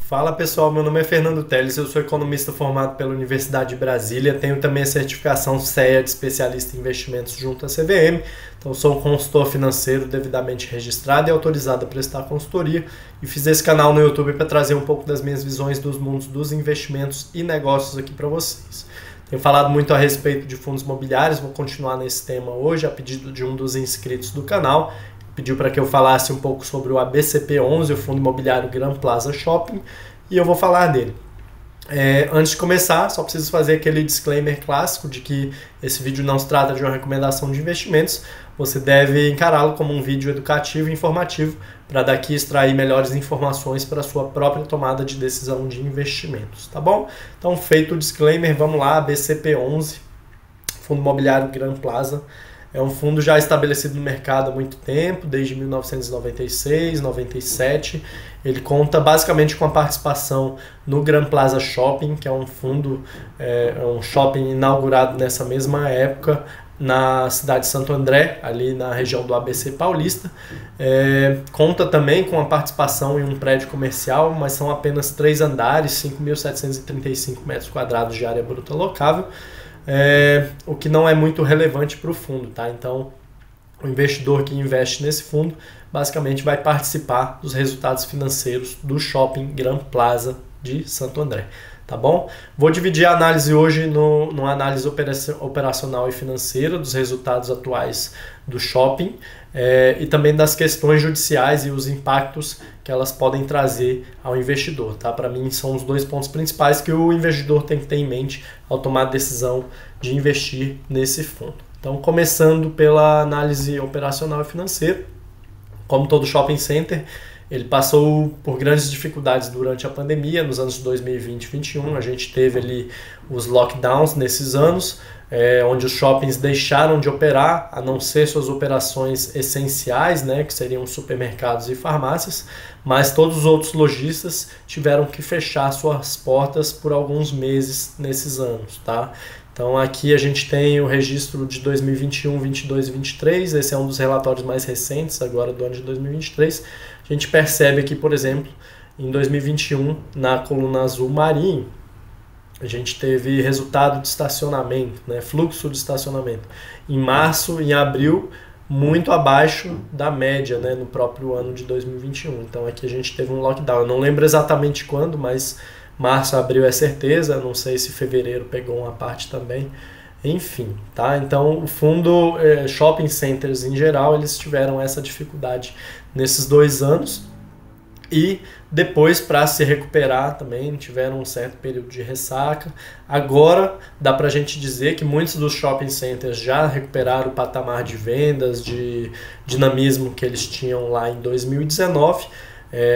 Fala pessoal, meu nome é Fernando Teles, eu sou economista formado pela Universidade de Brasília, tenho também a certificação CEA de especialista em investimentos junto à CVM, então sou um consultor financeiro devidamente registrado e autorizado a prestar consultoria e fiz esse canal no YouTube para trazer um pouco das minhas visões dos mundos dos investimentos e negócios aqui para vocês. Tenho falado muito a respeito de fundos imobiliários, vou continuar nesse tema hoje a pedido de um dos inscritos do canal. Pediu para que eu falasse um pouco sobre o ABCP11, o Fundo Imobiliário Gran Plaza Shopping, e eu vou falar dele. Antes de começar, só preciso fazer aquele disclaimer clássico de que esse vídeo não se trata de uma recomendação de investimentos, você deve encará-lo como um vídeo educativo e informativo para daqui extrair melhores informações para a sua própria tomada de decisão de investimentos, tá bom? Então, feito o disclaimer, vamos lá, ABCP11, Fundo Imobiliário Gran Plaza. É um fundo já estabelecido no mercado há muito tempo, desde 1996, 97. Ele conta basicamente com a participação no Gran Plaza Shopping, que é um fundo, um shopping inaugurado nessa mesma época na cidade de Santo André, ali na região do ABC Paulista. Conta também com a participação em um prédio comercial, mas são apenas 3 andares, 5.735 metros quadrados de área bruta locável. O que não é muito relevante para o fundo, tá? Então, o investidor que investe nesse fundo basicamente vai participar dos resultados financeiros do Shopping Gran Plaza de Santo André, tá bom? Vou dividir a análise hoje numa análise operacional e financeira dos resultados atuais do shopping e também das questões judiciais e os impactos que elas podem trazer ao investidor, tá? Para mim são os 2 pontos principais que o investidor tem que ter em mente ao tomar a decisão de investir nesse fundo. Então, começando pela análise operacional e financeira, como todo shopping center, ele passou por grandes dificuldades durante a pandemia, nos anos 2020 e 2021. A gente teve ali os lockdowns nesses anos, onde os shoppings deixaram de operar, a não ser suas operações essenciais, né, que seriam supermercados e farmácias, mas todos os outros lojistas tiveram que fechar suas portas por alguns meses nesses anos, tá? Então aqui a gente tem o registro de 2021, 22 e 23, esse é um dos relatórios mais recentes, agora do ano de 2023. A gente percebe aqui, por exemplo, em 2021, na coluna azul marinho, a gente teve resultado de estacionamento, né, fluxo de estacionamento. Em março e em abril, muito abaixo da média, né, no próprio ano de 2021. Então aqui a gente teve um lockdown. Eu não lembro exatamente quando, mas março, abril é certeza, não sei se fevereiro pegou uma parte também, enfim, tá? Então o fundo, shopping centers em geral, eles tiveram essa dificuldade nesses 2 anos e depois, para se recuperar também, tiveram um certo período de ressaca. Agora dá para a gente dizer que muitos dos shopping centers já recuperaram o patamar de vendas, de dinamismo que eles tinham lá em 2019.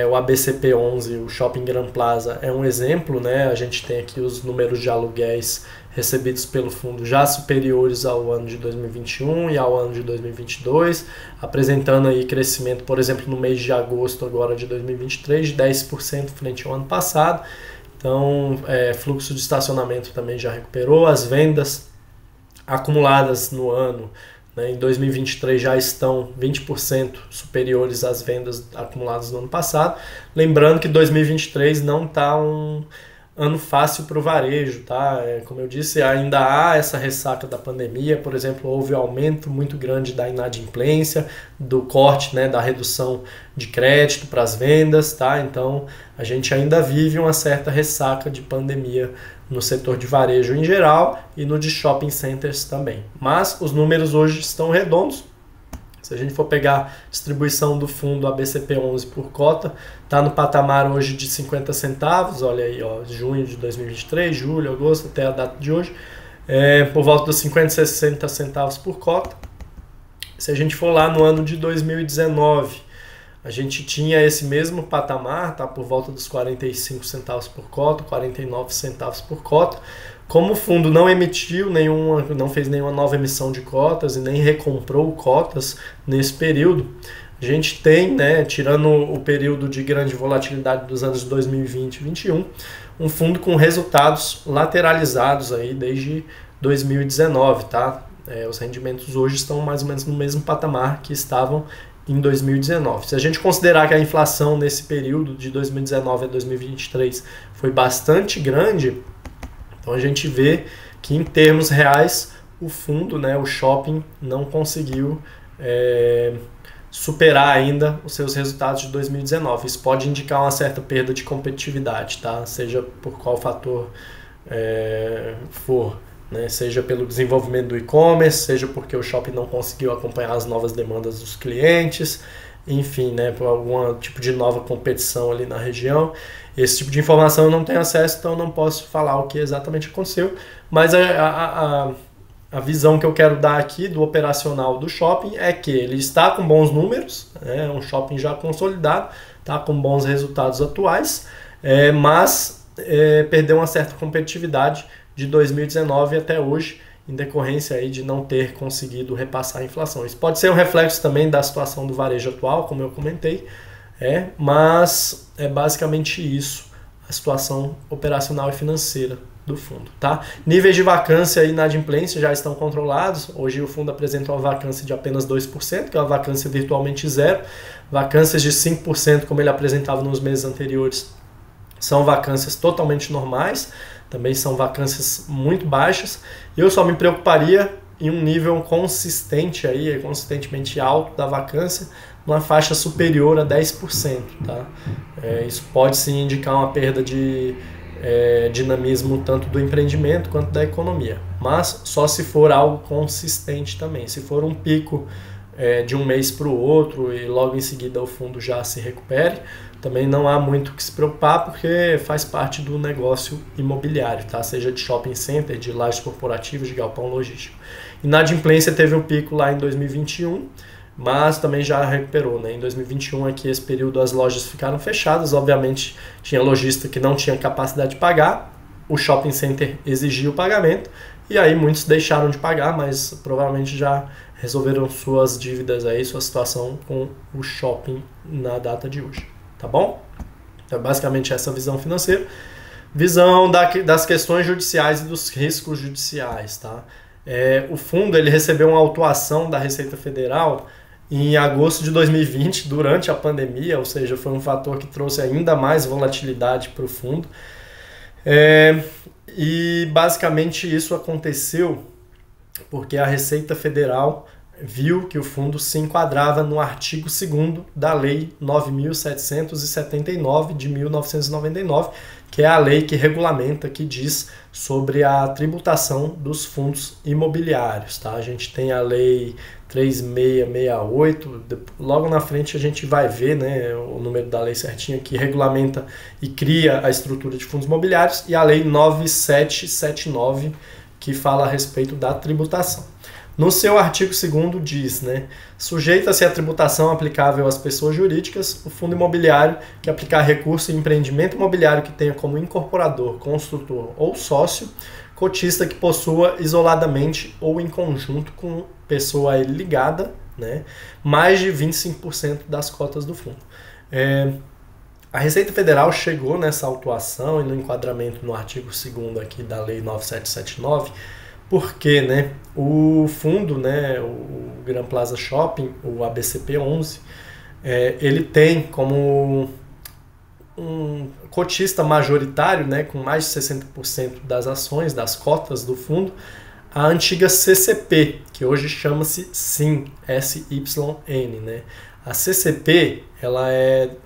O ABCP11, o Shopping Gran Plaza, é um exemplo, né? A gente tem aqui os números de aluguéis recebidos pelo fundo já superiores ao ano de 2021 e ao ano de 2022, apresentando aí crescimento, por exemplo, no mês de agosto agora de 2023, de 10% frente ao ano passado. Então, fluxo de estacionamento também já recuperou, as vendas acumuladas no ano, em 2023 já estão 20% superiores às vendas acumuladas no ano passado. Lembrando que 2023 não está um ano fácil para o varejo, tá? Como eu disse, ainda há essa ressaca da pandemia. Por exemplo, houve um aumento muito grande da inadimplência, do corte, né, da redução de crédito para as vendas, tá? Então a gente ainda vive uma certa ressaca de pandemia no setor de varejo em geral e no de shopping centers também. Mas os números hoje estão redondos. Se a gente for pegar a distribuição do fundo ABCP11 por cota, está no patamar hoje de 50 centavos, olha aí, ó, junho de 2023, julho, agosto, até a data de hoje, por volta dos 50, 60 centavos por cota. Se a gente for lá no ano de 2019, a gente tinha esse mesmo patamar, tá, por volta dos 45 centavos por cota, 49 centavos por cota. Como o fundo não emitiu não fez nenhuma nova emissão de cotas e nem recomprou cotas nesse período, a gente tem, né, tirando o período de grande volatilidade dos anos 2020 e 2021, um fundo com resultados lateralizados aí desde 2019, tá? Os rendimentos hoje estão mais ou menos no mesmo patamar que estavam em 2019. Se a gente considerar que a inflação nesse período de 2019 a 2023 foi bastante grande, então a gente vê que em termos reais o fundo, né, o shopping, não conseguiu superar ainda os seus resultados de 2019. Isso pode indicar uma certa perda de competitividade, tá? Seja por qual fator for, né? Seja pelo desenvolvimento do e-commerce, seja porque o shopping não conseguiu acompanhar as novas demandas dos clientes, enfim, né, por algum tipo de nova competição ali na região. Esse tipo de informação eu não tenho acesso, então não posso falar o que exatamente aconteceu, mas a visão que eu quero dar aqui do operacional do shopping é que ele está com bons números, é um shopping já consolidado, está com bons resultados atuais, mas perdeu uma certa competitividade de 2019 até hoje, em decorrência aí de não ter conseguido repassar a inflação. Isso pode ser um reflexo também da situação do varejo atual, como eu comentei, mas é basicamente isso, a situação operacional e financeira do fundo, tá? Níveis de vacância e inadimplência já estão controlados. Hoje o fundo apresenta uma vacância de apenas 2%, que é uma vacância virtualmente zero. Vacâncias de 5%, como ele apresentava nos meses anteriores, são vacâncias totalmente normais, também são vacâncias muito baixas. Eu só me preocuparia em um nível consistente aí, consistentemente alto da vacância, numa faixa superior a 10%, tá? Isso pode sim indicar uma perda de dinamismo tanto do empreendimento quanto da economia, mas só se for algo consistente também. Se for um pico de um mês para o outro e logo em seguida o fundo já se recupere, também não há muito o que se preocupar, porque faz parte do negócio imobiliário, tá? Seja de shopping center, de lajes corporativas, de galpão logístico. Inadimplência teve um pico lá em 2021, mas também já recuperou, né? Em 2021 aqui, esse período, as lojas ficaram fechadas, obviamente tinha lojista que não tinha capacidade de pagar, o shopping center exigia o pagamento, e aí muitos deixaram de pagar, mas provavelmente já resolveram suas dívidas aí, sua situação com o shopping na data de hoje, tá bom? Então basicamente essa visão financeira. Visão das questões judiciais e dos riscos judiciais, tá? O fundo ele recebeu uma autuação da Receita Federal em agosto de 2020, durante a pandemia, ou seja, foi um fator que trouxe ainda mais volatilidade para o fundo. E basicamente isso aconteceu porque a Receita Federal viu que o fundo se enquadrava no artigo 2º da Lei 9.779 de 1999, que é a lei que regulamenta, que diz sobre a tributação dos fundos imobiliários, tá? A gente tem a Lei 3668, logo na frente a gente vai ver, né, o número da lei certinho, que regulamenta e cria a estrutura de fundos imobiliários, e a Lei 9779, que fala a respeito da tributação. No seu artigo 2º diz, né, sujeita-se à tributação aplicável às pessoas jurídicas, o fundo imobiliário que aplicar recurso em empreendimento imobiliário que tenha como incorporador, construtor ou sócio, cotista que possua isoladamente ou em conjunto com pessoa a ele ligada, né, mais de 25% das cotas do fundo. A Receita Federal chegou nessa autuação e no enquadramento no artigo 2º aqui da Lei 9779, porque, né, o fundo, né, o Gran Plaza Shopping, o ABCP11, ele tem como um cotista majoritário, né, com mais de 60% das ações, das cotas do fundo, a antiga CCP, que hoje chama-se SYN, S-Y-N, né? A CCP,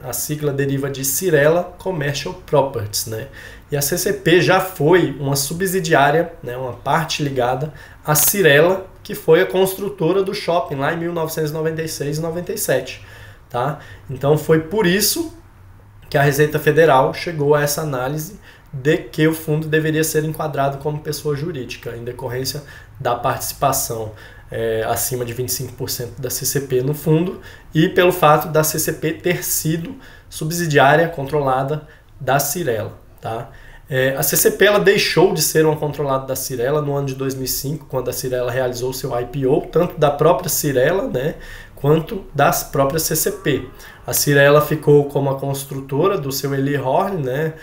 a sigla deriva de Cirela Commercial Properties, né? E a CCP já foi uma subsidiária, né, uma parte ligada à Cirela, que foi a construtora do shopping lá em 1996 e 97, tá? Então foi por isso que a Receita Federal chegou a essa análise de que o fundo deveria ser enquadrado como pessoa jurídica, em decorrência da participação acima de 25% da CCP no fundo e pelo fato da CCP ter sido subsidiária controlada da Cirela, tá? A CCP ela deixou de ser uma controlada da Cirela no ano de 2005, quando a Cirela realizou seu IPO, tanto da própria Cirela, né, quanto das próprias CCP. A Cyrela ficou como a construtora do seu Eli Horn, né,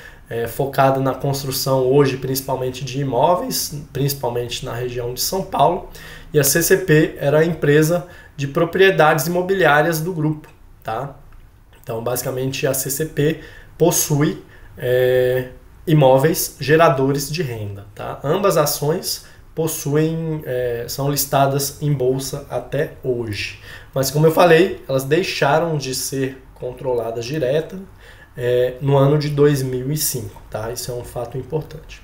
focada na construção hoje principalmente de imóveis, principalmente na região de São Paulo, e a CCP era a empresa de propriedades imobiliárias do grupo. Tá? Então, basicamente, a CCP possui imóveis geradores de renda. Tá? Ambas ações são listadas em bolsa até hoje. Mas, como eu falei, elas deixaram de ser controladas direta no ano de 2005. Tá? Isso é um fato importante.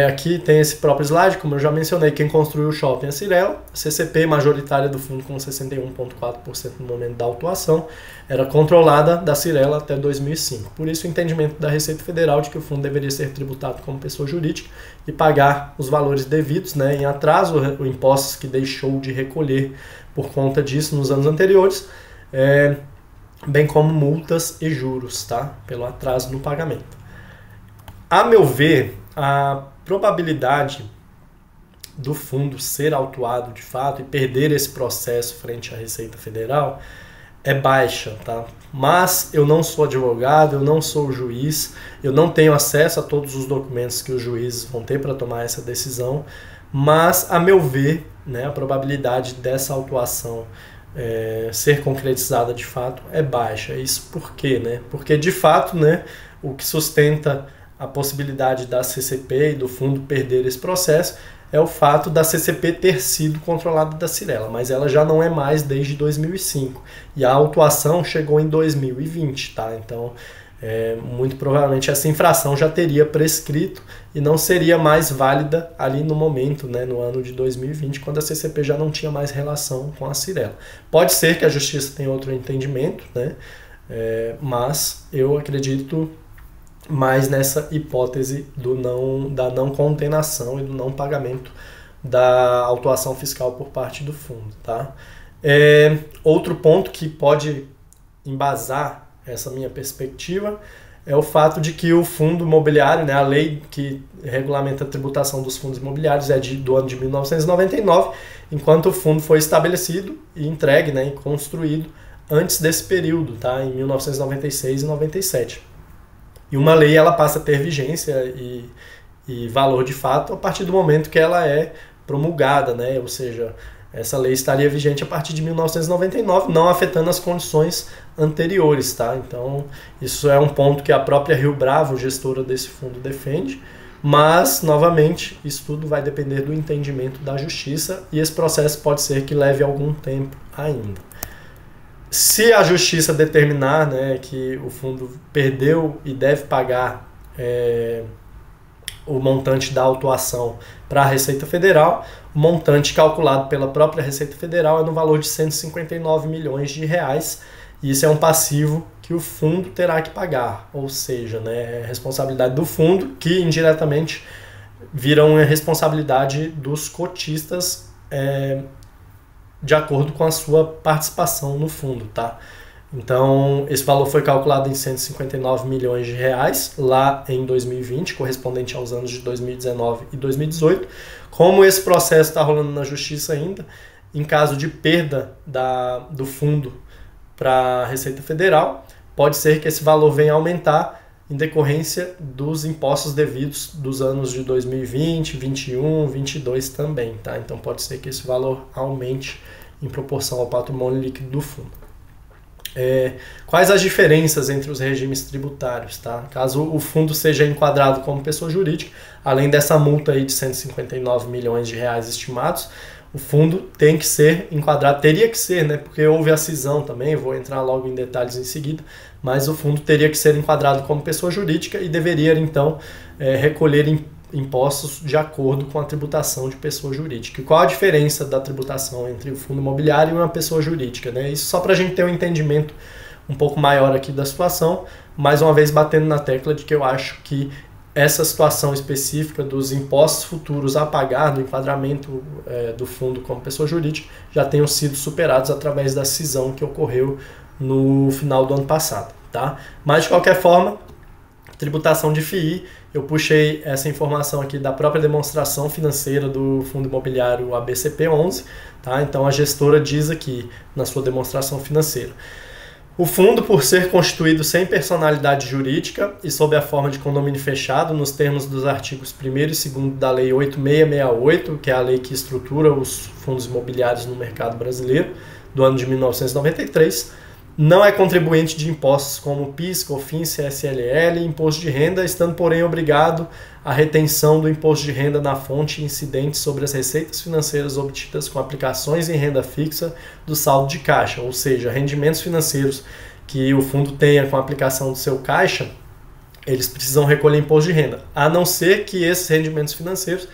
Aqui tem esse próprio slide, como eu já mencionei, quem construiu o shopping é a Cyrela, a CCP majoritária do fundo com 61,4% no momento da autuação, era controlada da Cyrela até 2005. Por isso o entendimento da Receita Federal de que o fundo deveria ser tributado como pessoa jurídica e pagar os valores devidos, né, em atraso, o impostos que deixou de recolher por conta disso nos anos anteriores, bem como multas e juros, tá, pelo atraso no pagamento. A meu ver, a probabilidade do fundo ser autuado de fato e perder esse processo frente à Receita Federal é baixa, tá? Mas eu não sou advogado, eu não sou juiz, eu não tenho acesso a todos os documentos que os juízes vão ter para tomar essa decisão, mas, a meu ver, né, a probabilidade dessa autuação ser concretizada de fato é baixa. Isso por quê? Né? Porque, de fato, né, o que sustenta a possibilidade da CCP e do fundo perder esse processo é o fato da CCP ter sido controlada da Cyrela, mas ela já não é mais desde 2005. E a autuação chegou em 2020, tá? Então, muito provavelmente essa infração já teria prescrito e não seria mais válida ali no momento, né, no ano de 2020, quando a CCP já não tinha mais relação com a Cyrela. Pode ser que a Justiça tenha outro entendimento, né? Mas eu acredito mais nessa hipótese da não condenação e do não pagamento da autuação fiscal por parte do fundo. Tá? Outro ponto que pode embasar essa minha perspectiva é o fato de que o fundo imobiliário, né, a lei que regulamenta a tributação dos fundos imobiliários é do ano de 1999, enquanto o fundo foi estabelecido e entregue, né, e construído antes desse período, tá, em 1996 e 97. E uma lei ela passa a ter vigência e valor de fato a partir do momento que ela é promulgada, né? Ou seja, essa lei estaria vigente a partir de 1999, não afetando as condições anteriores. Tá? Então, isso é um ponto que a própria Rio Bravo, gestora desse fundo, defende, mas, novamente, isso tudo vai depender do entendimento da Justiça e esse processo pode ser que leve algum tempo ainda. Se a Justiça determinar, né, que o fundo perdeu e deve pagar o montante da autuação para a Receita Federal, o montante calculado pela própria Receita Federal é no valor de 159 milhões de reais, e isso é um passivo que o fundo terá que pagar, ou seja, né, é responsabilidade do fundo, que indiretamente vira uma responsabilidade dos cotistas de acordo com a sua participação no fundo, tá? Então, esse valor foi calculado em 159 milhões de reais lá em 2020, correspondente aos anos de 2019 e 2018. Como esse processo está rolando na Justiça ainda, em caso de perda do fundo para a Receita Federal, pode ser que esse valor venha a aumentar em decorrência dos impostos devidos dos anos de 2020, 2021, 2022 também, tá? Então pode ser que esse valor aumente em proporção ao patrimônio líquido do fundo. Quais as diferenças entre os regimes tributários, tá? Caso o fundo seja enquadrado como pessoa jurídica, além dessa multa aí de 159 milhões de reais estimados, o fundo tem que ser enquadrado, teria que ser, né? Porque houve a cisão também, vou entrar logo em detalhes em seguida, mas o fundo teria que ser enquadrado como pessoa jurídica e deveria, então, recolher impostos de acordo com a tributação de pessoa jurídica. E qual a diferença da tributação entre o fundo imobiliário e uma pessoa jurídica, né? Isso só para a gente ter um entendimento um pouco maior aqui da situação, mais uma vez batendo na tecla de que eu acho que essa situação específica dos impostos futuros a pagar do enquadramento do fundo como pessoa jurídica já tenham sido superados através da cisão que ocorreu no final do ano passado. Tá? Mas, de qualquer forma, Tributação de FII, eu puxei essa informação aqui da própria demonstração financeira do Fundo Imobiliário ABCP11, tá? Então a gestora diz aqui na sua demonstração financeira: o fundo, por ser constituído sem personalidade jurídica e sob a forma de condomínio fechado, nos termos dos artigos 1º e 2º da Lei 8668, que é a lei que estrutura os fundos imobiliários no mercado brasileiro, do ano de 1993, não é contribuinte de impostos como PIS, COFINS, CSLL e imposto de renda, estando, porém, obrigado à retenção do imposto de renda na fonte incidente sobre as receitas financeiras obtidas com aplicações em renda fixa do saldo de caixa, ou seja, rendimentos financeiros que o fundo tenha com a aplicação do seu caixa, eles precisam recolher imposto de renda, a não ser que esses rendimentos financeiros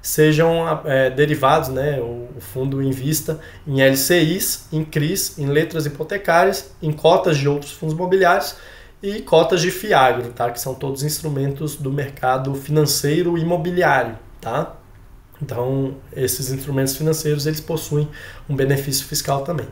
sejam derivados, né? O fundo invista em LCIs, em CRIs, em letras hipotecárias, em cotas de outros fundos imobiliários e cotas de FIAGRO, tá? Que são todos instrumentos do mercado financeiro imobiliário, tá? Então, esses instrumentos financeiros eles possuem um benefício fiscal também.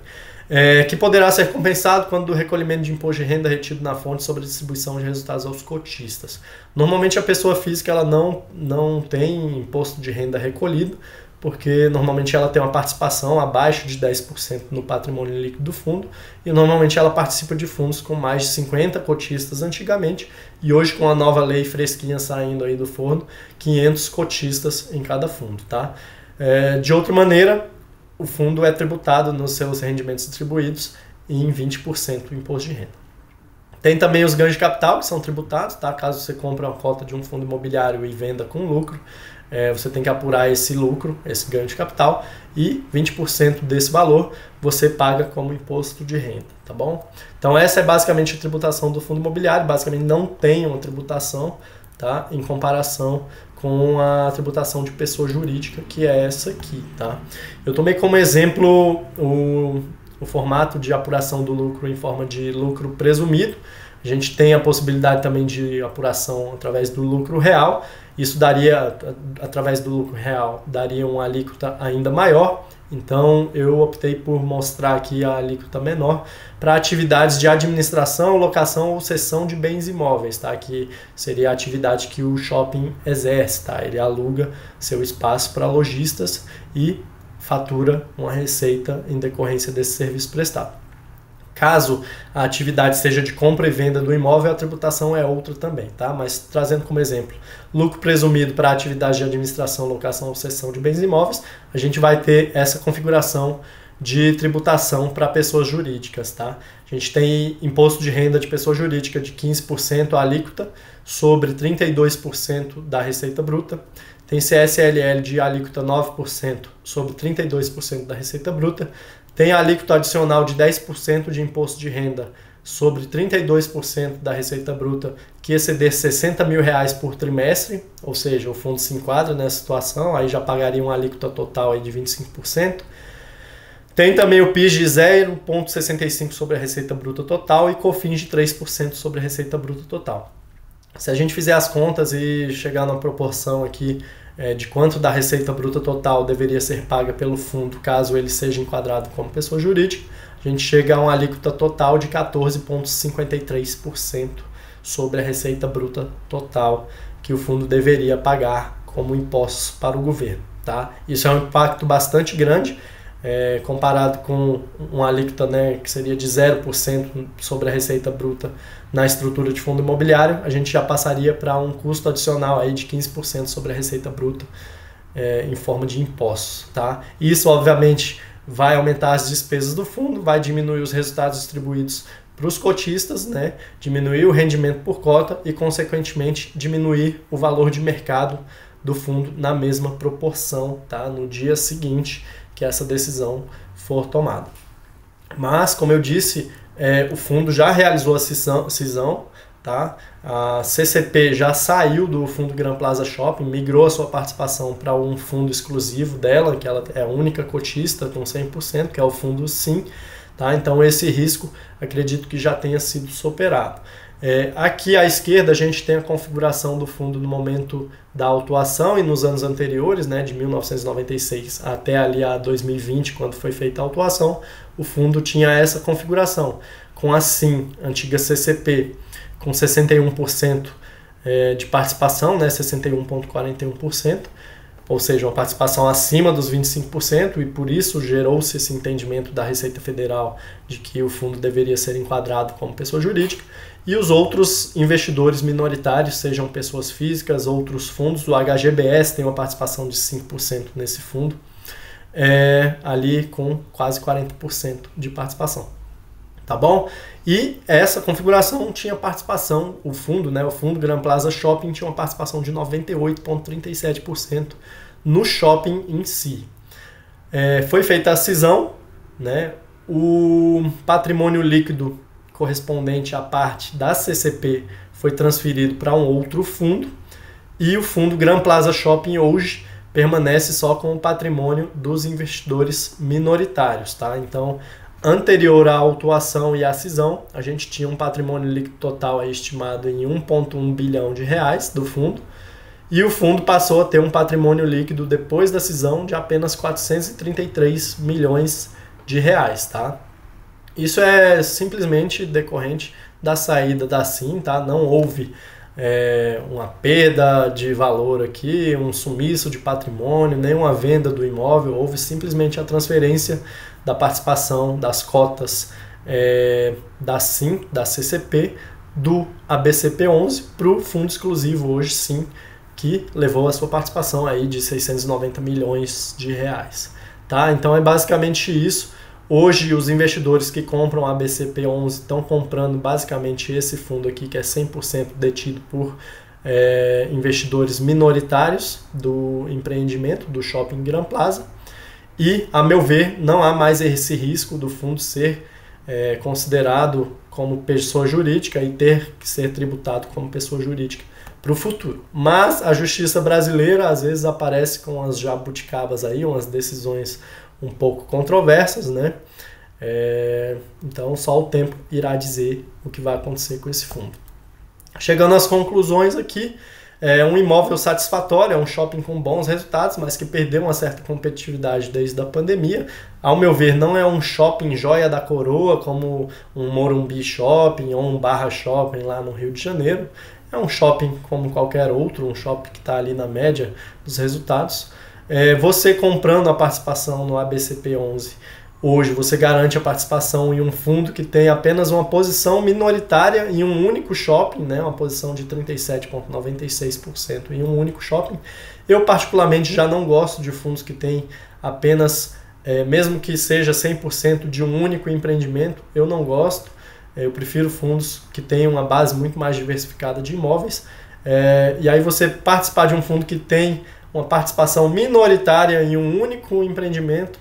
Que poderá ser compensado quando do recolhimento de imposto de renda retido na fonte sobre a distribuição de resultados aos cotistas. Normalmente a pessoa física ela não tem imposto de renda recolhido, porque normalmente ela tem uma participação abaixo de 10% no patrimônio líquido do fundo, e normalmente ela participa de fundos com mais de 50 cotistas antigamente, e hoje com a nova lei fresquinha saindo aí do forno, 500 cotistas em cada fundo, tá? De outra maneira, o fundo é tributado nos seus rendimentos distribuídos em 20% do imposto de renda. Tem também os ganhos de capital que são tributados, tá? Caso você compre uma cota de um fundo imobiliário e venda com lucro, você tem que apurar esse lucro, esse ganho de capital, e 20% desse valor você paga como imposto de renda, tá bom? Então essa é basicamente a tributação do fundo imobiliário, basicamente não tem uma tributação, tá? Em comparação com a tributação de pessoa jurídica, que é essa aqui, tá? Eu tomei como exemplo o formato de apuração do lucro em forma de lucro presumido. A gente tem a possibilidade também de apuração através do lucro real. Isso daria, através do lucro real, daria uma alíquota ainda maior. Então, eu optei por mostrar aqui a alíquota menor para atividades de administração, locação ou cessão de bens imóveis, tá? Que seria a atividade que o shopping exerce, tá? Ele aluga seu espaço para lojistas e fatura uma receita em decorrência desse serviço prestado. Caso a atividade seja de compra e venda do imóvel, a tributação é outra também, tá? Mas trazendo como exemplo, lucro presumido para atividade de administração, locação ou cessão de bens imóveis, a gente vai ter essa configuração de tributação para pessoas jurídicas, tá? A gente tem imposto de renda de pessoa jurídica de 15% alíquota sobre 32% da receita bruta. Tem CSLL de alíquota 9% sobre 32% da receita bruta. Tem a alíquota adicional de 10% de imposto de renda sobre 32% da receita bruta que exceder R$60 mil por trimestre, ou seja, o fundo se enquadra nessa situação, aí já pagaria uma alíquota total aí de 25%. Tem também o PIS de 0,65% sobre a receita bruta total e COFINS de 3% sobre a receita bruta total. Se a gente fizer as contas e chegar na proporção aqui de quanto da receita bruta total deveria ser paga pelo fundo caso ele seja enquadrado como pessoa jurídica, a gente chega a uma alíquota total de 14,53% sobre a receita bruta total que o fundo deveria pagar como impostos para o governo, tá? Isso é um impacto bastante grande, comparado com uma alíquota, né, que seria de 0% sobre a receita bruta na estrutura de fundo imobiliário, a gente já passaria para um custo adicional aí de 15% sobre a receita bruta em forma de impostos, tá? Isso, obviamente, vai aumentar as despesas do fundo, vai diminuir os resultados distribuídos para os cotistas, né? Diminuir o rendimento por cota e, consequentemente, diminuir o valor de mercado do fundo na mesma proporção, tá? No dia seguinte que essa decisão for tomada. Mas, como eu disse, o fundo já realizou a cisão, tá? A CCP já saiu do fundo Gran Plaza Shopping, migrou a sua participação para um fundo exclusivo dela, que ela é a única cotista com 100%, que é o fundo SIM, tá? Então esse risco acredito que já tenha sido superado. Aqui à esquerda a gente tem a configuração do fundo no momento da autuação e nos anos anteriores, né, de 1996 até ali a 2020, quando foi feita a autuação, o fundo tinha essa configuração, com a SIM, antiga CCP, com 61% de participação, né, 61,41%, ou seja, uma participação acima dos 25%, e por isso gerou-se esse entendimento da Receita Federal de que o fundo deveria ser enquadrado como pessoa jurídica. E os outros investidores minoritários, sejam pessoas físicas, outros fundos, o HGBS tem uma participação de 5% nesse fundo, ali com quase 40% de participação. Tá bom? E essa configuração tinha participação, o fundo Gran Plaza Shopping tinha uma participação de 98,37% no shopping em si. Foi feita a cisão, né? O patrimônio líquido correspondente à parte da CCP foi transferido para um outro fundo, e o fundo Gran Plaza Shopping hoje permanece só com o patrimônio dos investidores minoritários, tá? Então, anterior à autuação e à cisão, a gente tinha um patrimônio líquido total aí estimado em 1,1 bilhão de reais do fundo, e o fundo passou a ter um patrimônio líquido depois da cisão de apenas 433 milhões de reais, tá? Isso é simplesmente decorrente da saída da SIM, tá? Não houve uma perda de valor aqui, um sumiço de patrimônio, nem uma venda do imóvel, houve simplesmente a transferência da participação das cotas da SIM, da CCP, do ABCP11 para o fundo exclusivo hoje SIM, que levou a sua participação aí de 690 milhões de reais. Tá? Então é basicamente isso. Hoje os investidores que compram a ABCP11 estão comprando basicamente esse fundo aqui, que é 100% detido por investidores minoritários do empreendimento, do Shopping Gran Plaza. E, a meu ver, não há mais esse risco do fundo ser considerado como pessoa jurídica e ter que ser tributado como pessoa jurídica para o futuro. Mas a justiça brasileira às vezes aparece com umas jabuticabas aí, umas decisões um pouco controversas, né? Então só o tempo irá dizer o que vai acontecer com esse fundo. Chegando às conclusões aqui, um imóvel satisfatório, é um shopping com bons resultados, mas que perdeu uma certa competitividade desde a pandemia. Ao meu ver, não é um shopping joia da coroa, como um Morumbi Shopping ou um Barra Shopping lá no Rio de Janeiro. É um shopping como qualquer outro, um shopping que está ali na média dos resultados. Você comprando a participação no ABCP11, hoje você garante a participação em um fundo que tem apenas uma posição minoritária em um único shopping, né? Uma posição de 37,96% em um único shopping. Eu particularmente já não gosto de fundos que têm apenas, mesmo que seja 100% de um único empreendimento, eu não gosto. Eu prefiro fundos que tenham uma base muito mais diversificada de imóveis. E aí você participar de um fundo que tem uma participação minoritária em um único empreendimento,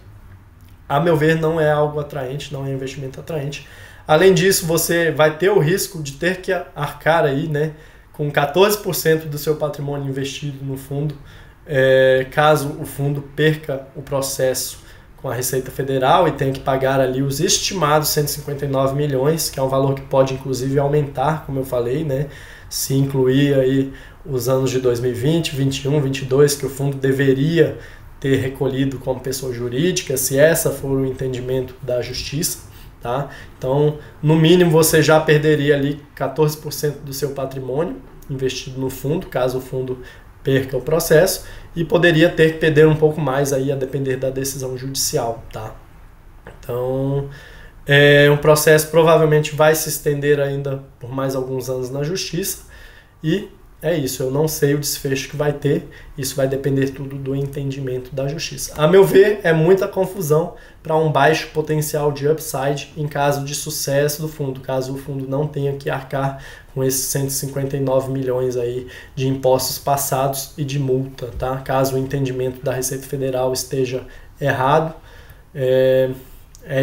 a meu ver, não é algo atraente, não é um investimento atraente. Além disso, você vai ter o risco de ter que arcar aí, né, com 14% do seu patrimônio investido no fundo, caso o fundo perca o processo com a Receita Federal e tenha que pagar ali os estimados 159 milhões, que é um valor que pode inclusive aumentar, como eu falei, né, se incluir aí os anos de 2020, 21, 22, que o fundo deveria ter recolhido como pessoa jurídica, se essa for o entendimento da justiça, tá? Então, no mínimo, você já perderia ali 14% do seu patrimônio investido no fundo, caso o fundo perca o processo, e poderia ter que perder um pouco mais aí a depender da decisão judicial, tá? Então, um processo provavelmente vai se estender ainda por mais alguns anos na justiça, e é isso, eu não sei o desfecho que vai ter, isso vai depender tudo do entendimento da justiça. A meu ver, é muita confusão para um baixo potencial de upside em caso de sucesso do fundo, caso o fundo não tenha que arcar com esses 159 milhões aí de impostos passados e de multa, tá? Caso o entendimento da Receita Federal esteja errado, é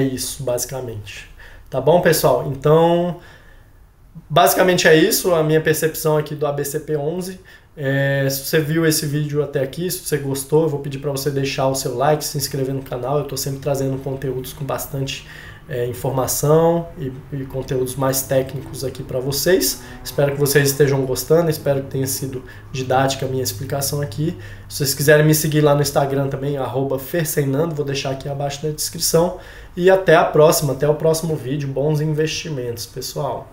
isso, basicamente. Tá bom, pessoal? Então, basicamente é isso, a minha percepção aqui do ABCP11. Se você viu esse vídeo até aqui, se você gostou, eu vou pedir para você deixar o seu like, se inscrever no canal. Eu estou sempre trazendo conteúdos com bastante informação e conteúdos mais técnicos aqui para vocês. Espero que vocês estejam gostando, espero que tenha sido didática a minha explicação aqui. Se vocês quiserem me seguir lá no Instagram também, @fersenando, vou deixar aqui abaixo na descrição. E até a próxima, até o próximo vídeo. Bons investimentos, pessoal!